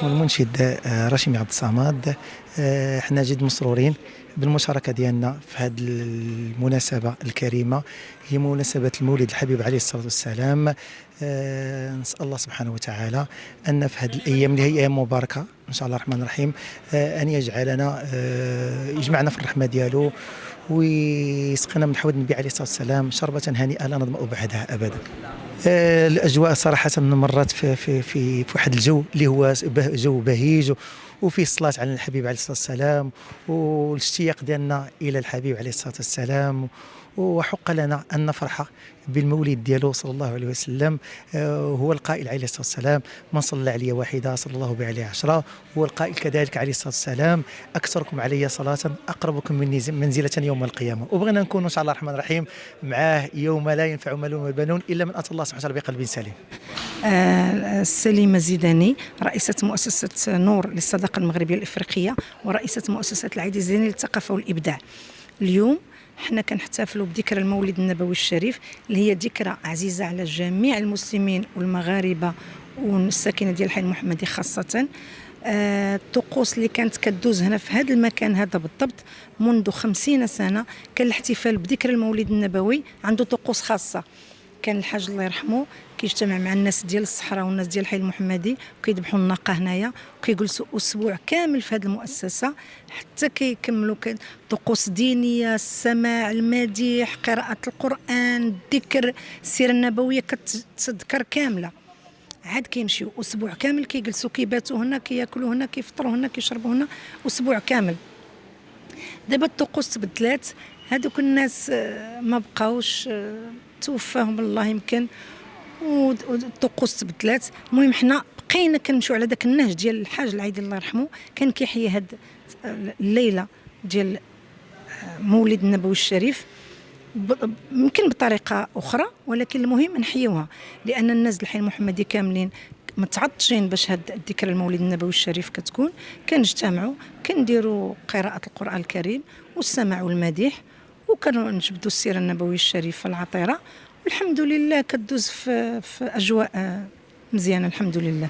والمنشد رشيم عبد الصمد. احنا جد مسرورين بالمشاركة ديالنا في هذه المناسبة الكريمة، هي مناسبة المولد الحبيب عليه الصلاة والسلام. نسأل الله سبحانه وتعالى أن في هذه الأيام اللي هي أيام مباركة إن شاء الله الرحمن الرحيم أن يجعلنا يجمعنا في الرحمة ديالو ويسقنا من حوض النبي عليه الصلاة والسلام شربة هنيئة لا نظمأ بعدها أبدا. الأجواء صراحة مرات في واحد الجو اللي هو جو بهيج، وفي الصلاة على الحبيب عليه الصلاة والسلام والاشتياق ديالنا إلى الحبيب عليه الصلاة والسلام، وحق لنا أن نفرح بالمولد ديالو صلى الله عليه وسلم. هو القائل عليه الصلاة والسلام: من صلى علي واحدة صلى الله عليه 10. هو القائل كذلك عليه الصلاة والسلام: أكثركم علي صلاة أقربكم مني منزلة يوم القيامة. وبغينا نكون إن شاء الله الرحمن الرحيم معاه يوم لا ينفع مال ولا بنون إلا من أتى الله سبحانه وتعالى بقلب سليم. سليمة زيداني، رئيسة مؤسسة نور للصداقة المغربية الإفريقية ورئيسة مؤسسة العيد الزيني للثقافة والإبداع. اليوم حنا كنحتفلوا بذكرى المولد النبوي الشريف اللي هي ذكرى عزيزة على جميع المسلمين والمغاربة والساكنة ديال الحي المحمدي خاصة. الطقوس اللي كانت كدوز هنا في هذا المكان هذا بالضبط منذ 50 سنة كان الاحتفال بذكرى المولد النبوي عنده طقوس خاصة. كان الحاج الله يرحمه كيجتمع مع الناس ديال الصحراء والناس ديال الحي المحمدي وكيذبحوا الناقه هنايا وكيجلسوا اسبوع كامل في هذه المؤسسه حتى كيكملوا طقوس دينيه، السماع، المديح، قراءه القران، الذكر، السيره النبويه كتذكر كامله. عاد كيمشيو اسبوع كامل كيجلسوا كيباتوا هنا، كياكلوا هنا، كيفطروا هنا، كيشربوا هنا اسبوع كامل. دابا الطقوس تبدلات، هذوك الناس ما بقاوش، توفاهم الله يمكن، والطقوس تبدلات. المهم حنا بقينا كنمشيو على داك النهج ديال الحاج العيدي الله يرحمه، كان كيحيي هاد الليله ديال مولد النبوي الشريف يمكن بطريقه اخرى، ولكن المهم نحيوها لان الناس الحي المحمدي كاملين متعطشين باش هاد الذكرى المولد النبوي الشريف كتكون. كنجتمعوا كنديروا قراءه القران الكريم والسماع والمديح، وكنجبدوا السيره النبويه الشريفه العطره، والحمد لله كدوز في اجواء مزيانه الحمد لله.